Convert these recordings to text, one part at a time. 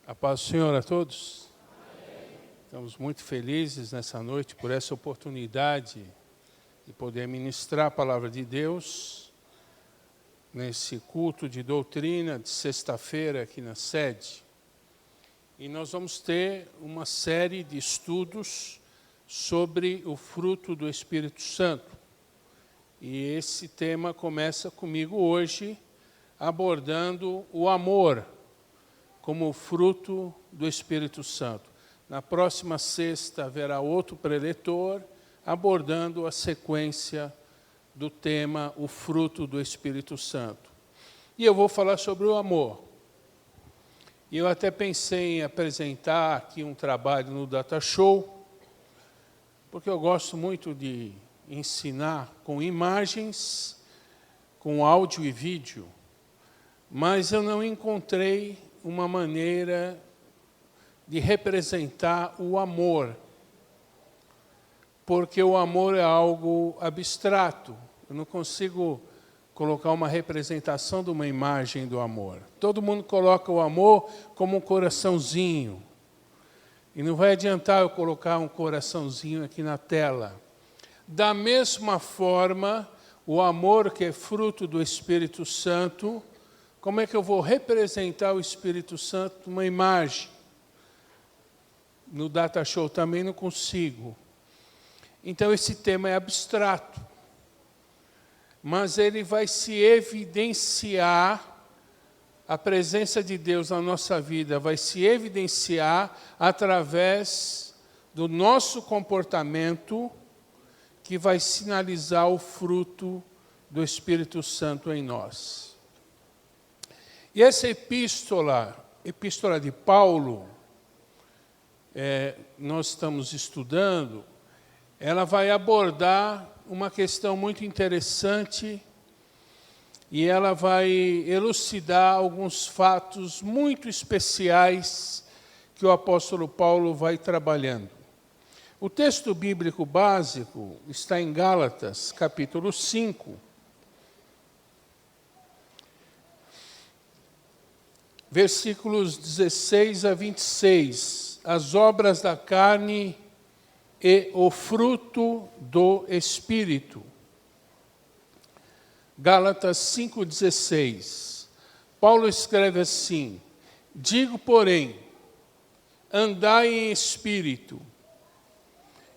A paz do Senhor a todos. Estamos muito felizes nessa noite por essa oportunidade de poder ministrar a palavra de Deus nesse culto de doutrina de sexta-feira aqui na sede. E nós vamos ter uma série de estudos sobre o fruto do Espírito Santo. E esse tema começa comigo hoje, abordando o amor como fruto do Espírito Santo. Na próxima sexta haverá outro preletor abordando a sequência do tema, o fruto do Espírito Santo. E eu vou falar sobre o amor. E eu até pensei em apresentar aqui um trabalho no Data Show, porque eu gosto muito de ensinar com imagens, com áudio e vídeo, mas eu não encontrei uma maneira de representar o amor, porque o amor é algo abstrato. Eu não consigo colocar uma representação de uma imagem do amor. Todo mundo coloca o amor como um coraçãozinho. E não vai adiantar eu colocar um coraçãozinho aqui na tela. Da mesma forma, o amor que é fruto do Espírito Santo, como é que eu vou representar o Espírito Santo numa imagem? No Data Show também não consigo. Então, esse tema é abstrato. Mas ele vai se evidenciar, a presença de Deus na nossa vida vai se evidenciar através do nosso comportamento, que vai sinalizar o fruto do Espírito Santo em nós. E essa epístola de Paulo, nós estamos estudando, ela vai abordar uma questão muito interessante e ela vai elucidar alguns fatos muito especiais que o apóstolo Paulo vai trabalhando. O texto bíblico básico está em Gálatas, capítulo 5, versículos 16 a 26, as obras da carne e o fruto do Espírito. Gálatas 5,16. Paulo escreve assim: digo, porém, andai em espírito,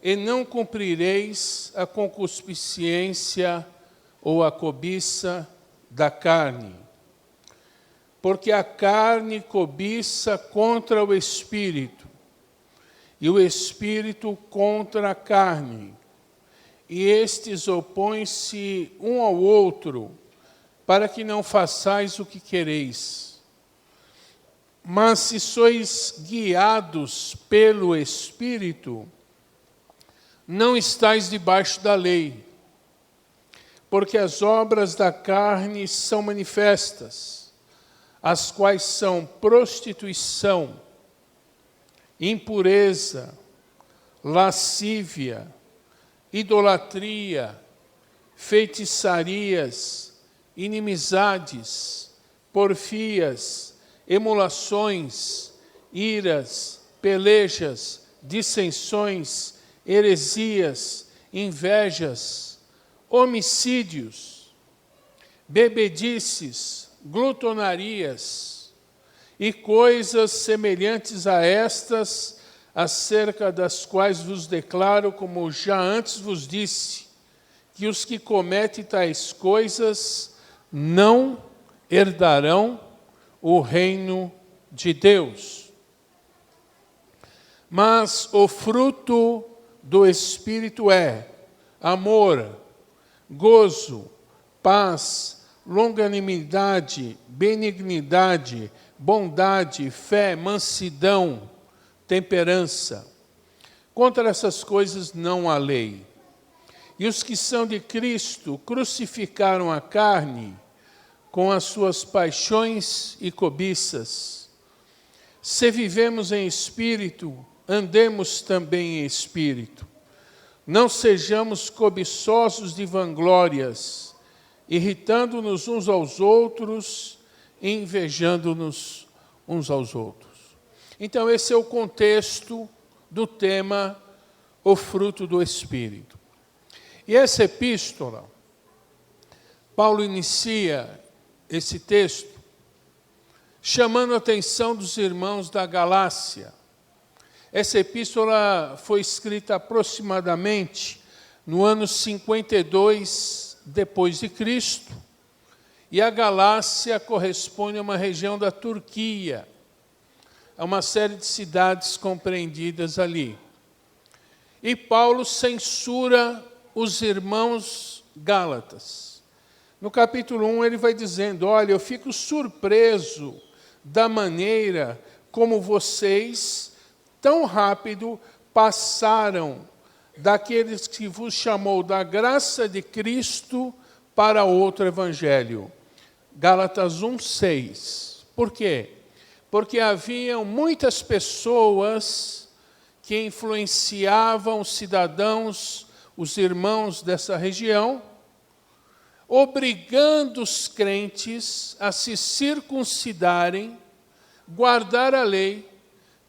e não cumprireis a concupiscência ou a cobiça da carne. Porque a carne cobiça contra o Espírito, e o Espírito contra a carne. E estes opõem-se um ao outro, para que não façais o que quereis. Mas se sois guiados pelo Espírito, não estáis debaixo da lei. Porque as obras da carne são manifestas, as quais são prostituição, impureza, lascívia, idolatria, feitiçarias, inimizades, porfias, emulações, iras, pelejas, dissensões, heresias, invejas, homicídios, bebedices, glutonarias e coisas semelhantes a estas, acerca das quais vos declaro, como já antes vos disse, que os que cometem tais coisas não herdarão o reino de Deus. Mas o fruto do Espírito é amor, gozo, paz, longanimidade, benignidade, bondade, fé, mansidão, temperança. Contra essas coisas não há lei. E os que são de Cristo crucificaram a carne com as suas paixões e cobiças. Se vivemos em espírito, andemos também em espírito. Não sejamos cobiçosos de vanglórias, irritando-nos uns aos outros, invejando-nos uns aos outros. Então, esse é o contexto do tema O Fruto do Espírito. E essa epístola, Paulo inicia esse texto chamando a atenção dos irmãos da Galácia. Essa epístola foi escrita aproximadamente no ano 52 depois de Cristo, e a Galácia corresponde a uma região da Turquia, a uma série de cidades compreendidas ali. E Paulo censura os irmãos gálatas. No capítulo 1 ele vai dizendo, olha, eu fico surpreso da maneira como vocês tão rápido passaram daqueles que vos chamou da graça de Cristo para outro evangelho. Gálatas 1:6. Por quê? Porque haviam muitas pessoas que influenciavam os cidadãos, os irmãos dessa região, obrigando os crentes a se circuncidarem, guardar a lei,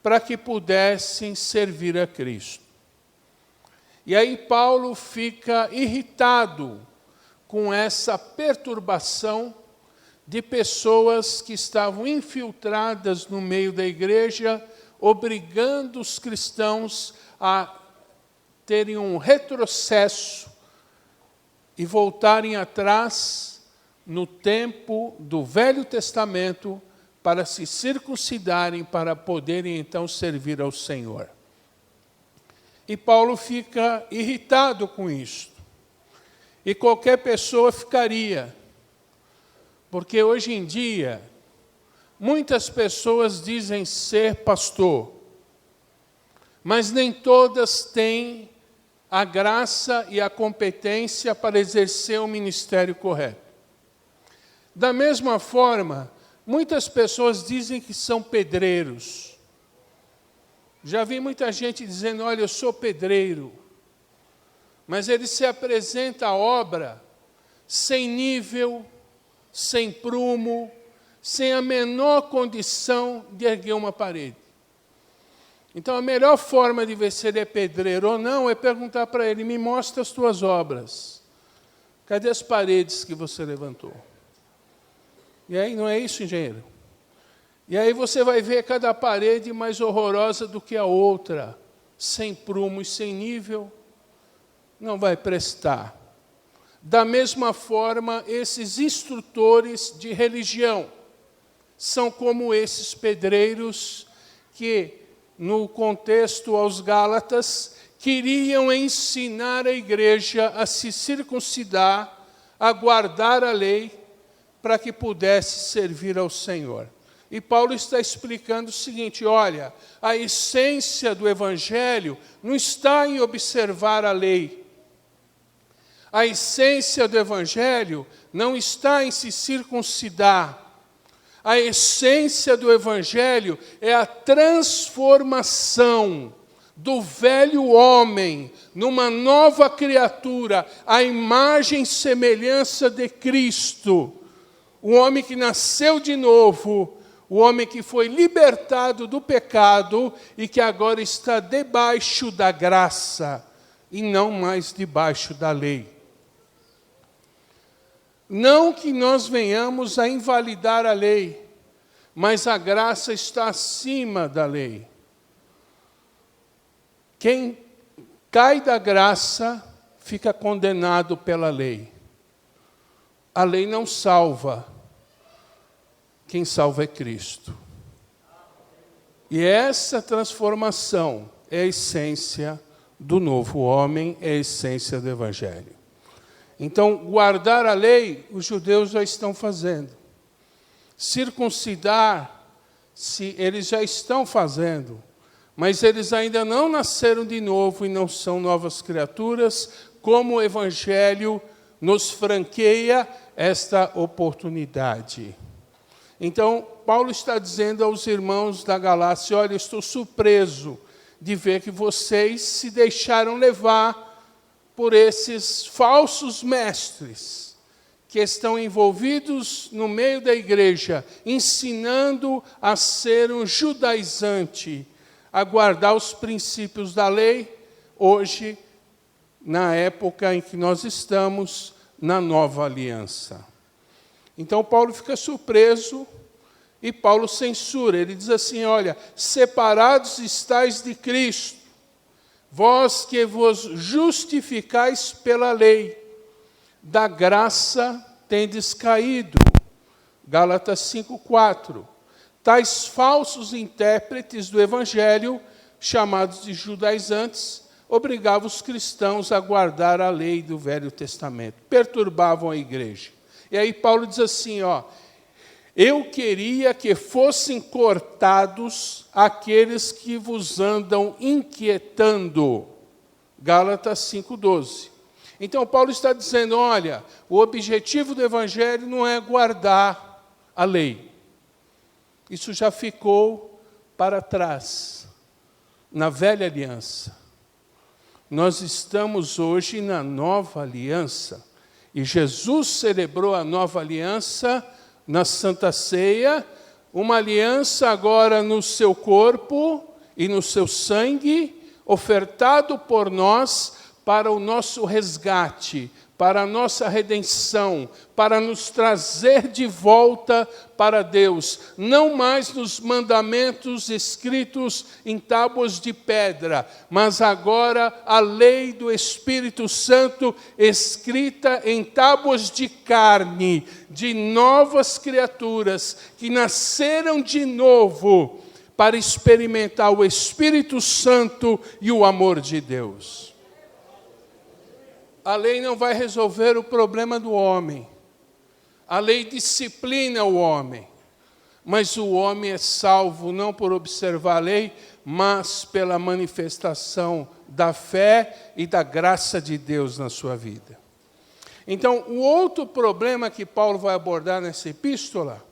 para que pudessem servir a Cristo. E aí Paulo fica irritado com essa perturbação de pessoas que estavam infiltradas no meio da igreja, obrigando os cristãos a terem um retrocesso e voltarem atrás no tempo do Velho Testamento para se circuncidarem, para poderem então servir ao Senhor. E Paulo fica irritado com isto. E qualquer pessoa ficaria. Porque hoje em dia, muitas pessoas dizem ser pastor, mas nem todas têm a graça e a competência para exercer o ministério correto. Da mesma forma, muitas pessoas dizem que são pedreiros. Já vi muita gente dizendo, olha, eu sou pedreiro. Mas ele se apresenta à obra sem nível, sem prumo, sem a menor condição de erguer uma parede. Então, a melhor forma de ver se ele é pedreiro ou não é perguntar para ele, me mostra as tuas obras. Cadê as paredes que você levantou? E aí, não é isso, engenheiro? E aí você vai ver cada parede mais horrorosa do que a outra, sem prumo e sem nível, não vai prestar. Da mesma forma, esses instrutores de religião são como esses pedreiros que, no contexto aos Gálatas, queriam ensinar a igreja a se circuncidar, a guardar a lei, para que pudesse servir ao Senhor. E Paulo está explicando o seguinte, olha, a essência do Evangelho não está em observar a lei. A essência do Evangelho não está em se circuncidar. A essência do Evangelho é a transformação do velho homem numa nova criatura, a imagem e semelhança de Cristo. O homem que nasceu de novo, o homem que foi libertado do pecado e que agora está debaixo da graça e não mais debaixo da lei. Não que nós venhamos a invalidar a lei, mas a graça está acima da lei. Quem cai da graça fica condenado pela lei. A lei não salva. Quem salva é Cristo. E essa transformação é a essência do novo homem, é a essência do Evangelho. Então, guardar a lei, os judeus já estão fazendo. Circuncidar, eles já estão fazendo. Mas eles ainda não nasceram de novo e não são novas criaturas, como o Evangelho nos franqueia esta oportunidade. Então, Paulo está dizendo aos irmãos da Galácia, olha, eu estou surpreso de ver que vocês se deixaram levar por esses falsos mestres que estão envolvidos no meio da igreja, ensinando a ser um judaizante, a guardar os princípios da lei, hoje, na época em que nós estamos, na nova aliança. Então, Paulo fica surpreso e Paulo censura. Ele diz assim, olha, separados estáis de Cristo, vós que vos justificais pela lei, da graça tendes caído. Gálatas 5:4. Tais falsos intérpretes do Evangelho, chamados de judaizantes, obrigavam os cristãos a guardar a lei do Velho Testamento. Perturbavam a igreja. E aí Paulo diz assim, ó, eu queria que fossem cortados aqueles que vos andam inquietando. Gálatas 5:12. Então, Paulo está dizendo, olha, o objetivo do Evangelho não é guardar a lei. Isso já ficou para trás, na velha aliança. Nós estamos hoje na nova aliança. E Jesus celebrou a nova aliança na Santa Ceia, uma aliança agora no seu corpo e no seu sangue, ofertado por nós para o nosso resgate, para a nossa redenção, para nos trazer de volta para Deus, não mais nos mandamentos escritos em tábuas de pedra, mas agora a lei do Espírito Santo escrita em tábuas de carne, de novas criaturas que nasceram de novo para experimentar o Espírito Santo e o amor de Deus. A lei não vai resolver o problema do homem. A lei disciplina o homem. Mas o homem é salvo não por observar a lei, mas pela manifestação da fé e da graça de Deus na sua vida. Então, o outro problema que Paulo vai abordar nessa epístola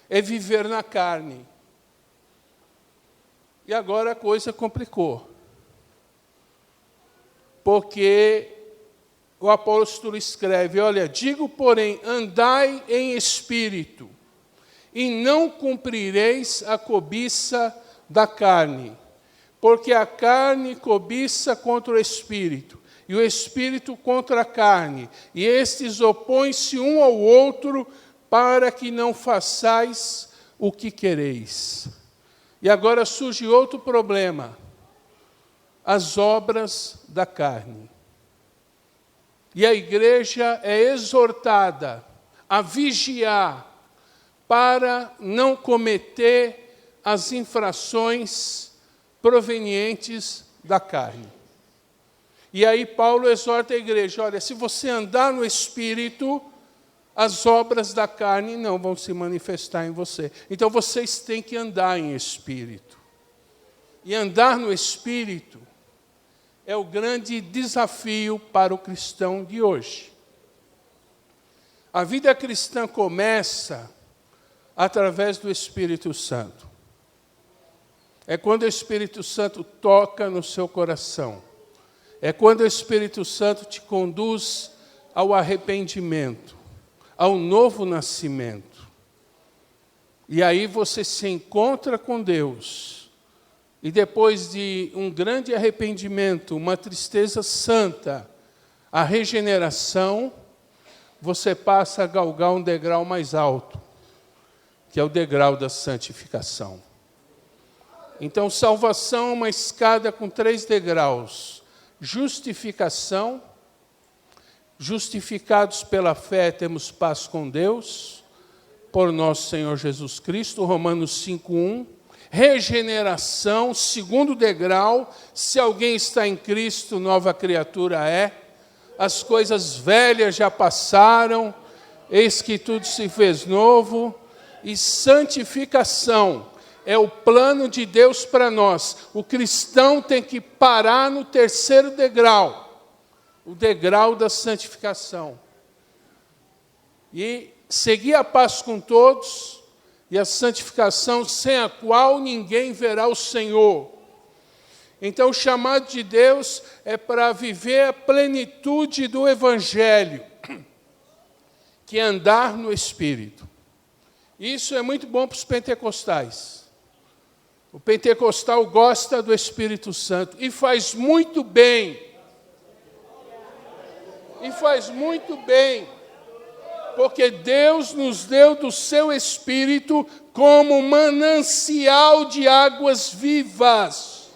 é viver na carne. E agora a coisa complicou. Porque o apóstolo escreve, olha, digo, porém, andai em espírito, e não cumprireis a cobiça da carne, porque a carne cobiça contra o espírito, e o espírito contra a carne, e estes opõem-se um ao outro, para que não façais o que quereis. E agora surge outro problema, as obras da carne. E a igreja é exortada a vigiar para não cometer as infrações provenientes da carne. E aí Paulo exorta a igreja, olha, se você andar no Espírito, as obras da carne não vão se manifestar em você. Então vocês têm que andar em Espírito. E andar no Espírito é o grande desafio para o cristão de hoje. A vida cristã começa através do Espírito Santo. É quando o Espírito Santo toca no seu coração. É quando o Espírito Santo te conduz ao arrependimento, ao novo nascimento. E aí você se encontra com Deus. E depois de um grande arrependimento, uma tristeza santa, a regeneração, você passa a galgar um degrau mais alto, que é o degrau da santificação. Então, salvação é uma escada com 3 degraus. Justificação, justificados pela fé, temos paz com Deus, por nosso Senhor Jesus Cristo, Romanos 5:1. Regeneração, 2º degrau, se alguém está em Cristo, nova criatura é. As coisas velhas já passaram, eis que tudo se fez novo. E santificação é o plano de Deus para nós. O cristão tem que parar no 3º degrau, o degrau da santificação. E seguir a paz com todos, e a santificação sem a qual ninguém verá o Senhor. Então, o chamado de Deus é para viver a plenitude do Evangelho, que é andar no Espírito. Isso é muito bom para os pentecostais. O pentecostal gosta do Espírito Santo e faz muito bem. E faz muito bem, porque Deus nos deu do seu Espírito como manancial de águas vivas,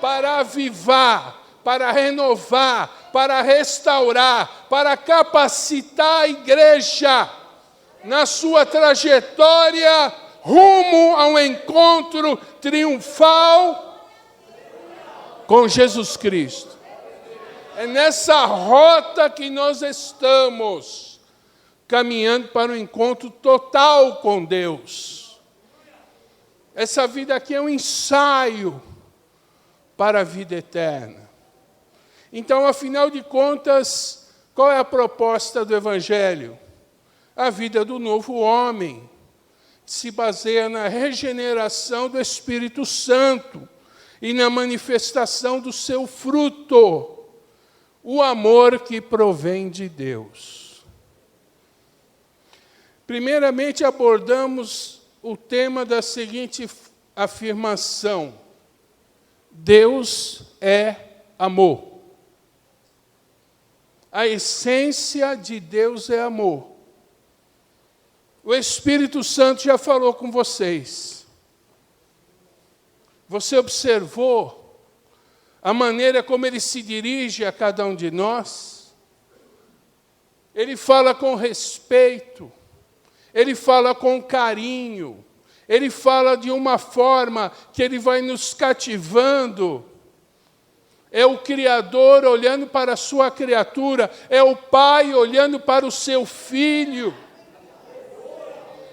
para avivar, para renovar, para restaurar, para capacitar a igreja na sua trajetória rumo ao encontro triunfal com Jesus Cristo. É nessa rota que nós estamos, caminhando para um encontro total com Deus. Essa vida aqui é um ensaio para a vida eterna. Então, afinal de contas, qual é a proposta do Evangelho? A vida do novo homem, que se baseia na regeneração do Espírito Santo e na manifestação do seu fruto, o amor que provém de Deus. Primeiramente, abordamos o tema da seguinte afirmação: Deus é amor. A essência de Deus é amor. O Espírito Santo já falou com vocês. Você observou a maneira como ele se dirige a cada um de nós? Ele fala com respeito, ele fala com carinho, ele fala de uma forma que ele vai nos cativando. É o Criador olhando para a sua criatura, é o Pai olhando para o seu Filho.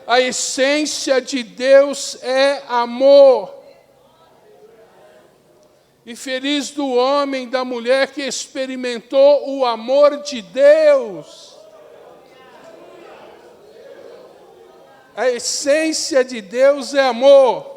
A essência de Deus é amor. E feliz do homem, da mulher que experimentou o amor de Deus. A essência de Deus é amor.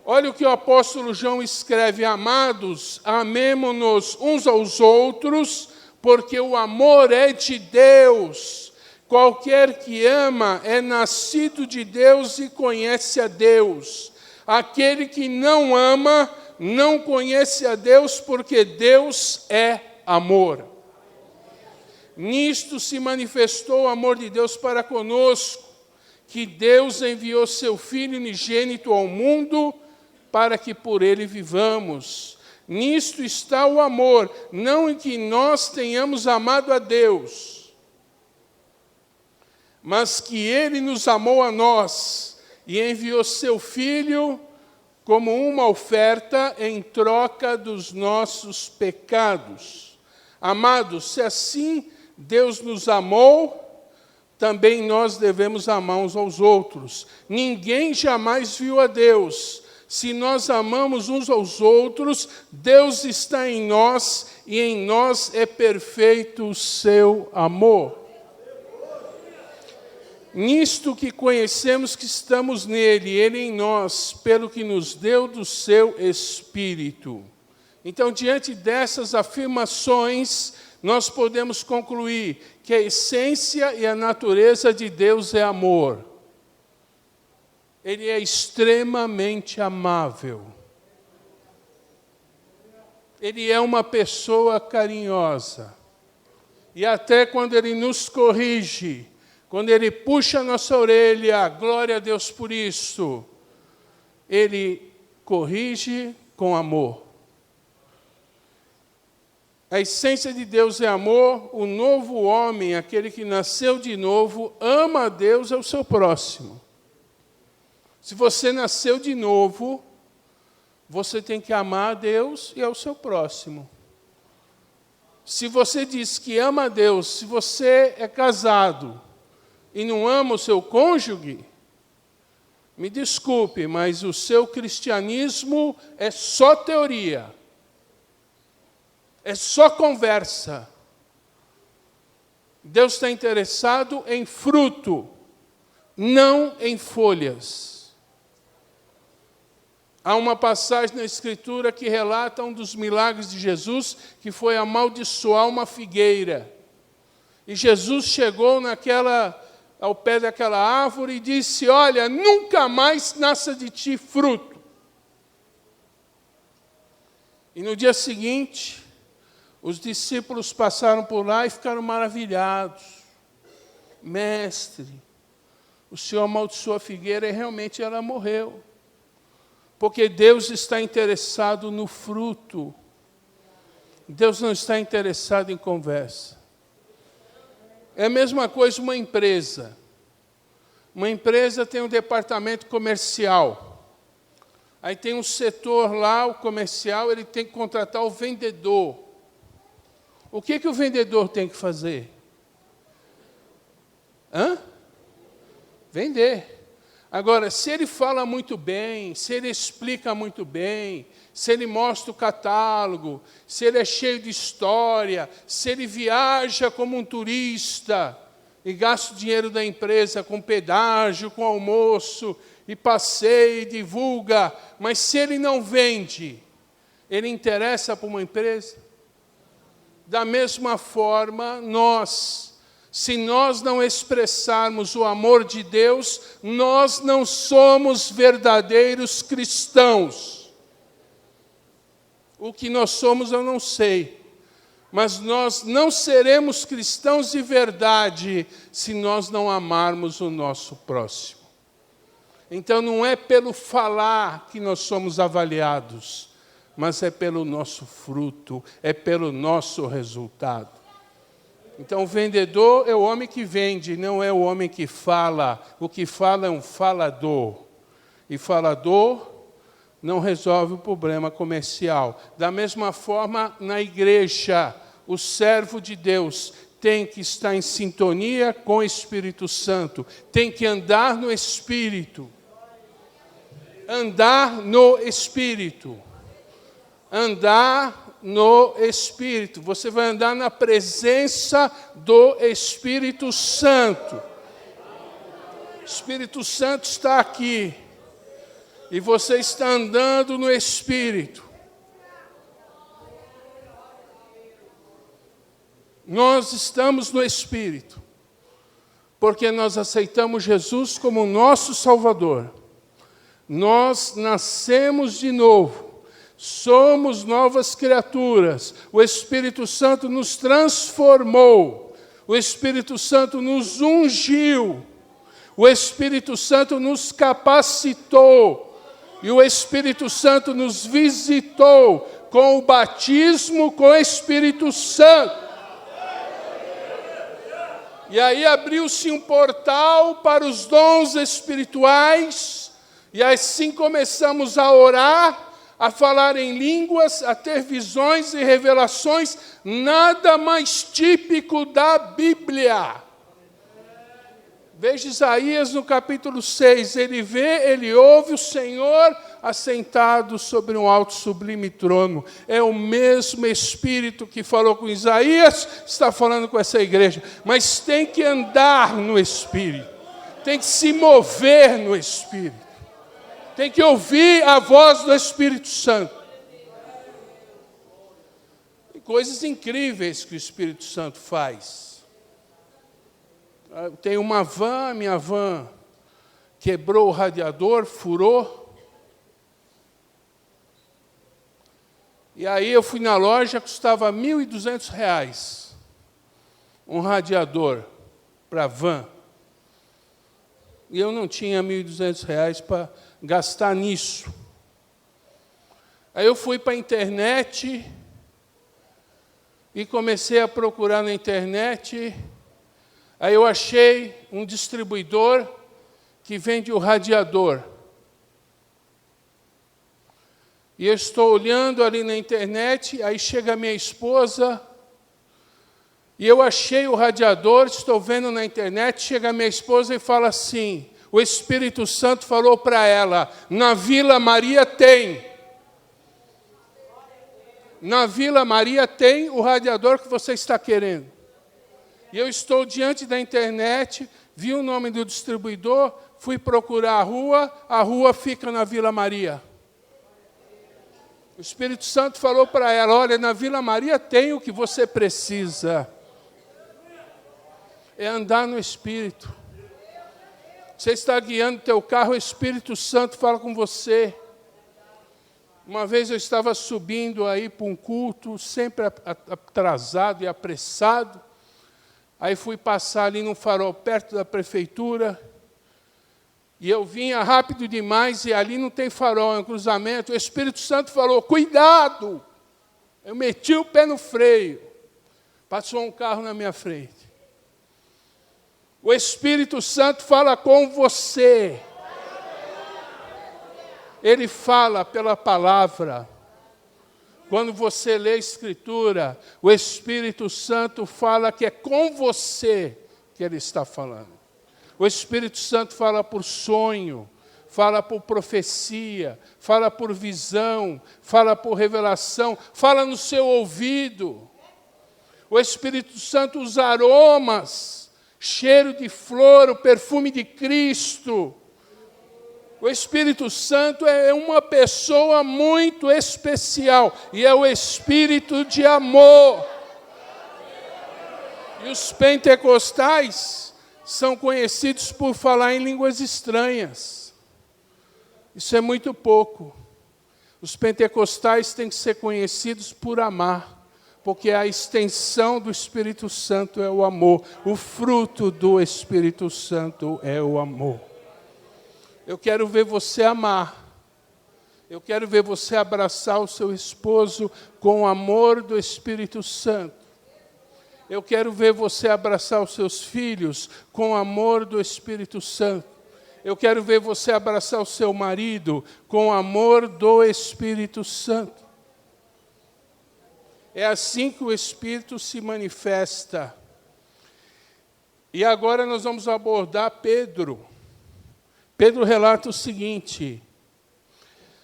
Olha o que o apóstolo João escreve: amados, amemo-nos uns aos outros, porque o amor é de Deus. Qualquer que ama é nascido de Deus e conhece a Deus. Aquele que não ama não conhece a Deus, porque Deus é amor. Nisto se manifestou o amor de Deus para conosco, que Deus enviou seu Filho unigênito ao mundo, para que por ele vivamos. Nisto está o amor, não em que nós tenhamos amado a Deus, mas que ele nos amou a nós, e enviou seu Filho como uma oferta em troca dos nossos pecados. Amados, se assim Deus nos amou, também nós devemos amar uns aos outros. Ninguém jamais viu a Deus. Se nós amamos uns aos outros, Deus está em nós, e em nós é perfeito o seu amor. Nisto que conhecemos que estamos nele, ele em nós, pelo que nos deu do seu Espírito. Então, diante dessas afirmações, nós podemos concluir que a essência e a natureza de Deus é amor. Ele é extremamente amável. Ele é uma pessoa carinhosa. E até quando ele nos corrige, quando ele puxa a nossa orelha, glória a Deus por isso, ele corrige com amor. A essência de Deus é amor. O novo homem, aquele que nasceu de novo, ama a Deus e ao seu próximo. Se você nasceu de novo, você tem que amar a Deus e ao seu próximo. Se você diz que ama a Deus, se você é casado e não ama o seu cônjuge, me desculpe, mas o seu cristianismo é só teoria. É só conversa. Deus está interessado em fruto, não em folhas. Há uma passagem na Escritura que relata um dos milagres de Jesus, que foi amaldiçoar uma figueira. E Jesus chegou ao pé daquela árvore e disse: olha, nunca mais nasça de ti fruto. E no dia seguinte, os discípulos passaram por lá e ficaram maravilhados. Mestre, o Senhor amaldiçoou a figueira e realmente ela morreu. Porque Deus está interessado no fruto. Deus não está interessado em conversa. É a mesma coisa uma empresa. Uma empresa tem um departamento comercial. Aí tem um setor lá, o comercial, ele tem que contratar o vendedor. O que o vendedor tem que fazer? Vender. Agora, se ele fala muito bem, se ele explica muito bem, se ele mostra o catálogo, se ele é cheio de história, se ele viaja como um turista e gasta o dinheiro da empresa com pedágio, com almoço, e passeia e divulga, mas se ele não vende, ele interessa para uma empresa? Da mesma forma, se nós não expressarmos o amor de Deus, nós não somos verdadeiros cristãos. O que nós somos eu não sei, mas nós não seremos cristãos de verdade se nós não amarmos o nosso próximo. Então não é pelo falar que nós somos avaliados, mas é pelo nosso fruto, é pelo nosso resultado. Então o vendedor é o homem que vende, não é o homem que fala. O que fala é um falador. E falador não resolve o problema comercial. Da mesma forma, na igreja, o servo de Deus tem que estar em sintonia com o Espírito Santo, tem que andar no Espírito. Andar no Espírito. Andar no Espírito. Você vai andar na presença do Espírito Santo. O Espírito Santo está aqui. E você está andando no Espírito. Nós estamos no Espírito, porque nós aceitamos Jesus como nosso Salvador. Nós nascemos de novo, somos novas criaturas. O Espírito Santo nos transformou, o Espírito Santo nos ungiu, o Espírito Santo nos capacitou, e o Espírito Santo nos visitou com o batismo com o Espírito Santo. E aí abriu-se um portal para os dons espirituais, e assim começamos a orar, a falar em línguas, a ter visões e revelações, nada mais típico da Bíblia. Veja Isaías no capítulo 6, ele vê, ele ouve o Senhor assentado sobre um alto sublime trono. É o mesmo Espírito que falou com Isaías, está falando com essa igreja. Mas tem que andar no Espírito, tem que se mover no Espírito, tem que ouvir a voz do Espírito Santo. Tem coisas incríveis que o Espírito Santo faz. Tem uma van, minha van quebrou o radiador, furou. E aí eu fui na loja, custava R$ 1.200, um radiador para a van. E eu não tinha R$ 1.200 para gastar nisso. Aí eu fui para a internet e comecei a procurar na internet. Aí eu achei um distribuidor que vende o radiador. E eu estou olhando ali na internet, aí chega a minha esposa, e eu achei o radiador, estou vendo na internet, chega a minha esposa e fala assim, o Espírito Santo falou para ela, na Vila Maria tem. Na Vila Maria tem o radiador que você está querendo. E eu estou diante da internet, vi o nome do distribuidor, fui procurar a rua fica na Vila Maria. O Espírito Santo falou para ela, olha, na Vila Maria tem o que você precisa. é andar no Espírito. Você está guiando teu carro, o Espírito Santo fala com você. Uma vez eu estava subindo aí para um culto, sempre atrasado e apressado. Aí fui passar ali num farol perto da prefeitura. E eu vinha rápido demais e ali não tem farol, é um cruzamento. O Espírito Santo falou, cuidado! Eu meti o pé no freio. Passou um carro na minha frente. O Espírito Santo fala com você. Ele fala pela palavra. Quando você lê a Escritura, o Espírito Santo fala que é com você que Ele está falando. O Espírito Santo fala por sonho, fala por profecia, fala por visão, fala por revelação, fala no seu ouvido. O Espírito Santo usa aromas, cheiro de flor, o perfume de Cristo. O Espírito Santo é uma pessoa muito especial e é o Espírito de amor. E os pentecostais são conhecidos por falar em línguas estranhas. Isso é muito pouco. Os pentecostais têm que ser conhecidos por amar, porque a extensão do Espírito Santo é o amor. O fruto do Espírito Santo é o amor. Eu quero ver você amar. Eu quero ver você abraçar o seu esposo com o amor do Espírito Santo. Eu quero ver você abraçar os seus filhos com o amor do Espírito Santo. Eu quero ver você abraçar o seu marido com o amor do Espírito Santo. É assim que o Espírito se manifesta. E agora nós vamos abordar Pedro. Pedro relata o seguinte: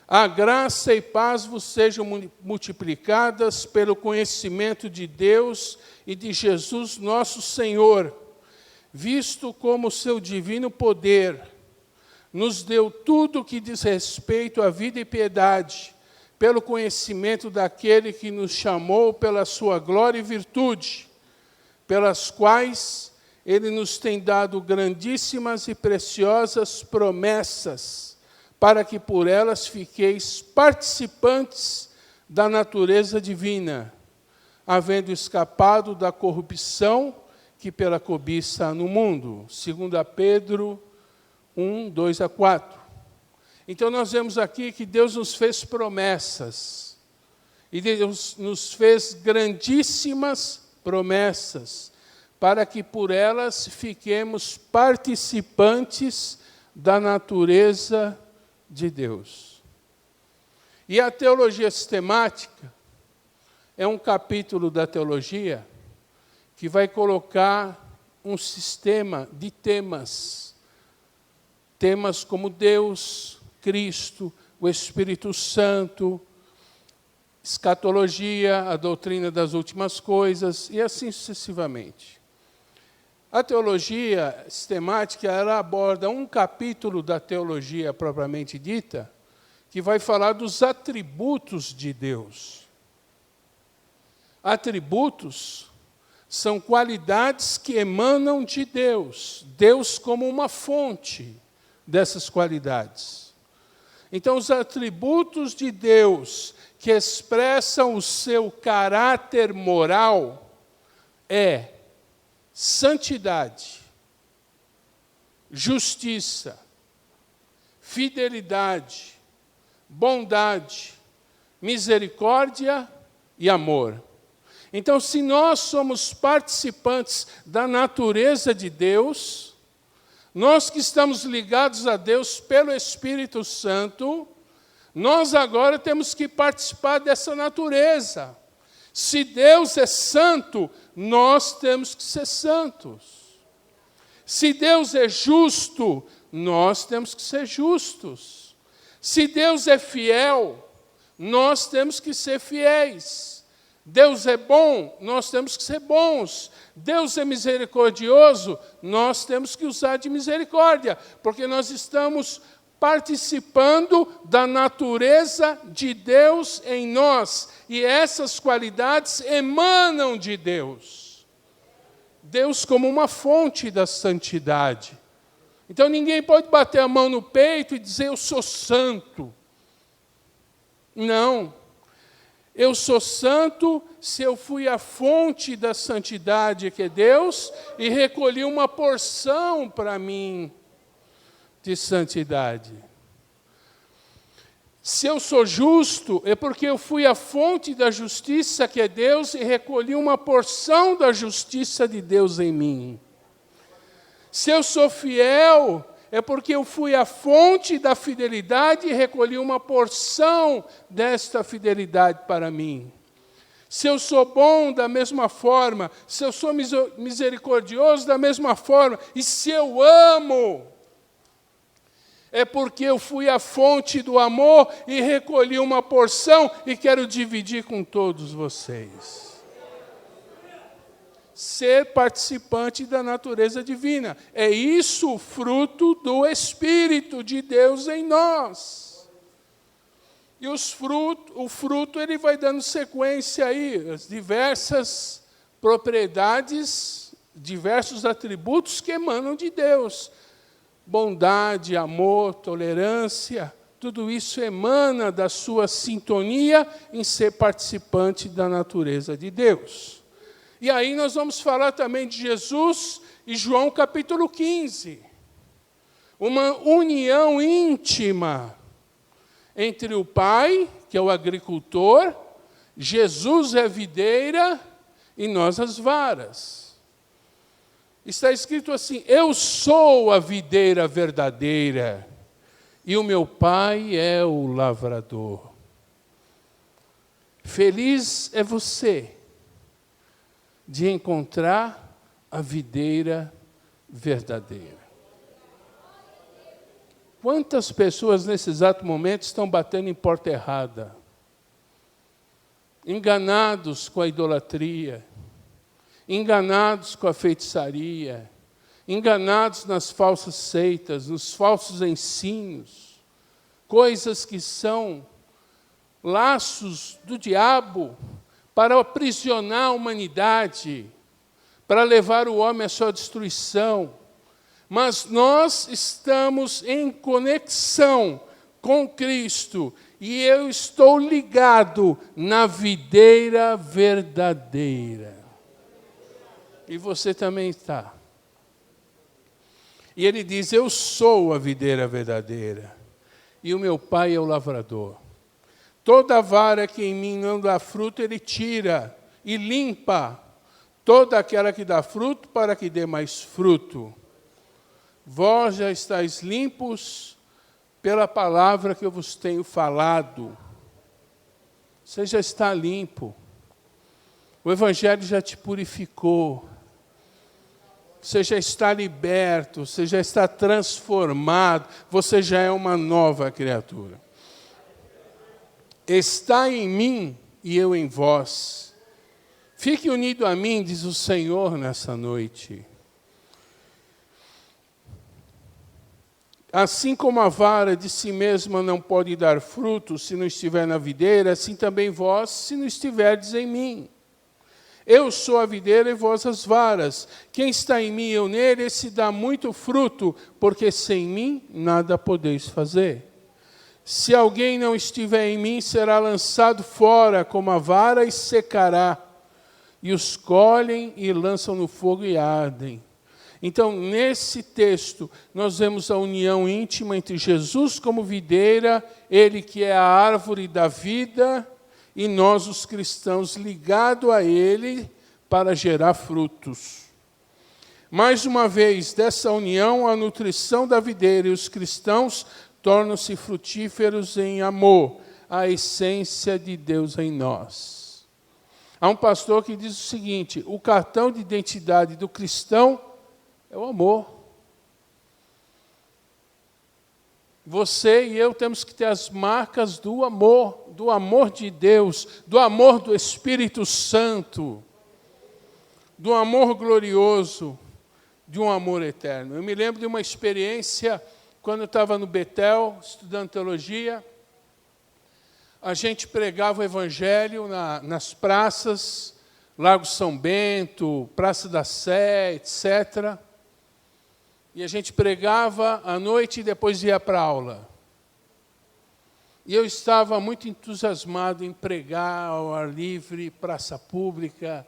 a graça e paz vos sejam multiplicadas pelo conhecimento de Deus e de Jesus nosso Senhor, visto como seu divino poder nos deu tudo o que diz respeito à vida e piedade, pelo conhecimento daquele que nos chamou pela sua glória e virtude, pelas quais Ele nos tem dado grandíssimas e preciosas promessas, para que por elas fiqueis participantes da natureza divina, havendo escapado da corrupção que pela cobiça há no mundo. 2 Pedro 1, 2 a 4. Então nós vemos aqui que Deus nos fez promessas, e Deus nos fez grandíssimas promessas, para que por elas fiquemos participantes da natureza de Deus. E a teologia sistemática é um capítulo da teologia que vai colocar um sistema de temas. Temas como Deus, Cristo, o Espírito Santo, escatologia, a doutrina das últimas coisas, e assim sucessivamente. A teologia sistemática, ela aborda um capítulo da teologia propriamente dita, que vai falar dos atributos de Deus. Atributos são qualidades que emanam de Deus, Deus como uma fonte dessas qualidades. Então, os atributos de Deus que expressam o seu caráter moral é santidade, justiça, fidelidade, bondade, misericórdia e amor. Então, se nós somos participantes da natureza de Deus, nós que estamos ligados a Deus pelo Espírito Santo, nós agora temos que participar dessa natureza. Se Deus é santo, nós temos que ser santos. Se Deus é justo, nós temos que ser justos. Se Deus é fiel, nós temos que ser fiéis. Deus é bom, nós temos que ser bons. Deus é misericordioso, nós temos que usar de misericórdia, porque nós estamos participando da natureza de Deus em nós, e essas qualidades emanam de Deus. Deus como uma fonte da santidade. Então ninguém pode bater a mão no peito e dizer eu sou santo. Não. Eu sou santo se eu fui a fonte da santidade que é Deus e recolhi uma porção para mim de santidade. Se eu sou justo, é porque eu fui a fonte da justiça que é Deus e recolhi uma porção da justiça de Deus em mim. Se eu sou fiel, é porque eu fui a fonte da fidelidade e recolhi uma porção desta fidelidade para mim. Se eu sou bom, da mesma forma. Se eu sou misericordioso, da mesma forma. E se eu amo, é porque eu fui a fonte do amor e recolhi uma porção e quero dividir com todos vocês. Ser participante da natureza divina. É isso o fruto do Espírito de Deus em nós. E o fruto ele vai dando sequência aí, as diversas propriedades, diversos atributos que emanam de Deus. Bondade, amor, tolerância, tudo isso emana da sua sintonia em ser participante da natureza de Deus. E aí nós vamos falar também de Jesus e João capítulo 15. Uma união íntima entre o Pai, que é o agricultor, Jesus é a videira e nós as varas. Está escrito assim, eu sou a videira verdadeira e o meu Pai é o lavrador. Feliz é você de encontrar a videira verdadeira. Quantas pessoas nesse exato momento estão batendo em porta errada, enganados com a idolatria, enganados com a feitiçaria, enganados nas falsas seitas, nos falsos ensinos, coisas que são laços do diabo para aprisionar a humanidade, para levar o homem à sua destruição. Mas nós estamos em conexão com Cristo e eu estou ligado na videira verdadeira. E você também está. E ele diz, eu sou a videira verdadeira, e o meu Pai é o lavrador. Toda vara que em mim não dá fruto, ele tira e limpa toda aquela que dá fruto, para que dê mais fruto. Vós já estáis limpos pela palavra que eu vos tenho falado. Você já está limpo. O Evangelho já te purificou. Você já está liberto, você já está transformado, você já é uma nova criatura. Está em mim e eu em vós. Fique unido a mim, diz o Senhor nessa noite. Assim como a vara de si mesma não pode dar fruto se não estiver na videira, assim também vós, se não estiverdes em mim. Eu sou a videira e vós as varas. Quem está em mim e eu nele, esse dá muito fruto, porque sem mim nada podeis fazer. Se alguém não estiver em mim, será lançado fora como a vara e secará. E os colhem e lançam no fogo e ardem. Então, nesse texto, nós vemos a união íntima entre Jesus como videira, ele que é a árvore da vida, e nós, os cristãos, ligados a ele para gerar frutos. Mais uma vez, dessa união, a nutrição da videira e os cristãos tornam-se frutíferos em amor, a essência de Deus em nós. Há um pastor que diz o seguinte, o cartão de identidade do cristão é o amor. Você e eu temos que ter as marcas do amor de Deus, do amor do Espírito Santo, do amor glorioso, de um amor eterno. Eu me lembro de uma experiência, quando eu estava no Betel, estudando teologia, a gente pregava o Evangelho nas praças, Largo São Bento, Praça da Sé, etc. E a gente pregava à noite e depois ia para a aula. E eu estava muito entusiasmado em pregar ao ar livre, praça pública.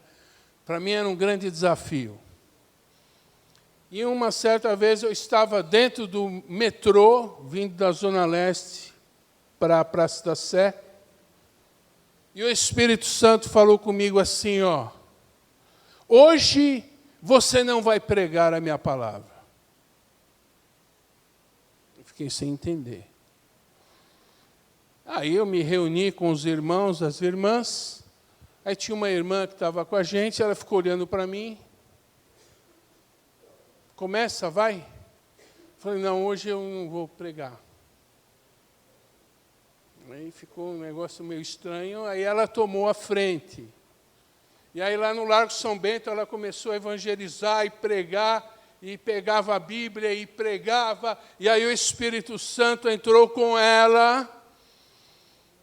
Para mim era um grande desafio. E uma certa vez eu estava dentro do metrô, vindo da Zona Leste para a Praça da Sé, e o Espírito Santo falou comigo assim, hoje você não vai pregar a minha palavra. Eu fiquei sem entender. Aí eu me reuni com os irmãos, as irmãs, aí tinha uma irmã que estava com a gente, ela ficou olhando para mim. Começa, vai. Falei, não, hoje eu não vou pregar. Aí ficou um negócio meio estranho, aí ela tomou a frente. E aí lá no Largo São Bento ela começou a evangelizar e pregar, e pegava a Bíblia e pregava, e aí o Espírito Santo entrou com ela.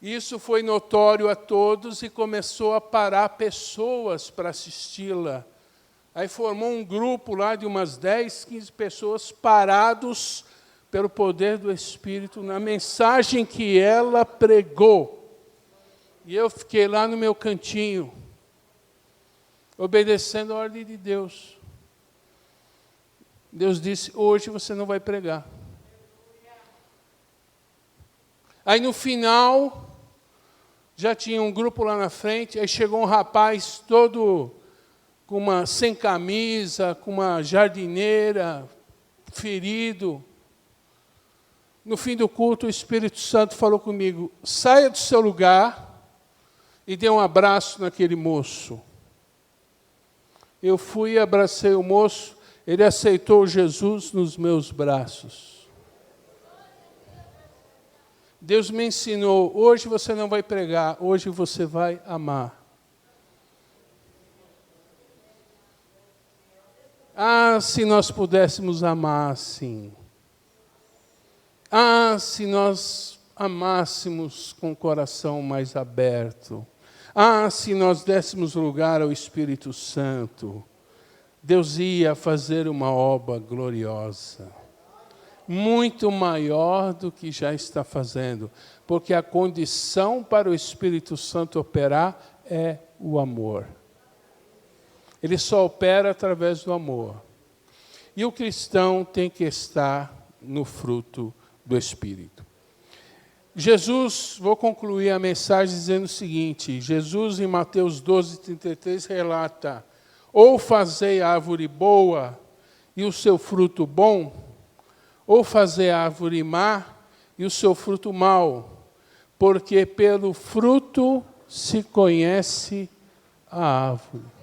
Isso foi notório a todos e começou a parar pessoas para assisti-la. Aí formou um grupo lá de umas 10, 15 pessoas parados pelo poder do Espírito na mensagem que ela pregou. E eu fiquei lá no meu cantinho, obedecendo a ordem de Deus. Deus disse, hoje você não vai pregar. Aí no final, já tinha um grupo lá na frente, aí chegou um rapaz todo sem camisa, com uma jardineira, ferido. No fim do culto, o Espírito Santo falou comigo, saia do seu lugar e dê um abraço naquele moço. Eu fui e abracei o moço, ele aceitou Jesus nos meus braços. Deus me ensinou, hoje você não vai pregar, hoje você vai amar. Ah, se nós pudéssemos amar assim. Ah, se nós amássemos com o coração mais aberto. Ah, se nós dessemos lugar ao Espírito Santo. Deus ia fazer uma obra gloriosa. Muito maior do que já está fazendo. Porque a condição para o Espírito Santo operar é o amor. Ele só opera através do amor. E o cristão tem que estar no fruto do Espírito. Jesus, vou concluir a mensagem dizendo o seguinte, Jesus em Mateus 12:33 relata, ou fazei a árvore boa e o seu fruto bom, ou fazei a árvore má e o seu fruto mau, porque pelo fruto se conhece a árvore.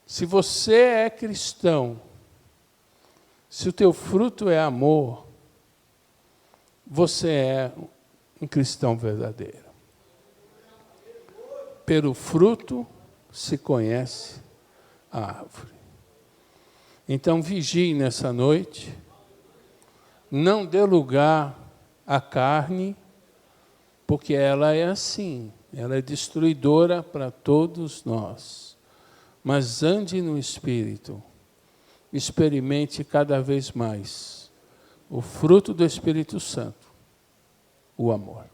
Se você é cristão, se o teu fruto é amor, você é um cristão verdadeiro. Pelo fruto se conhece a árvore. Então vigie nessa noite, não dê lugar à carne, porque ela é assim, ela é destruidora para todos nós. Mas ande no Espírito, experimente cada vez mais o fruto do Espírito Santo, o amor.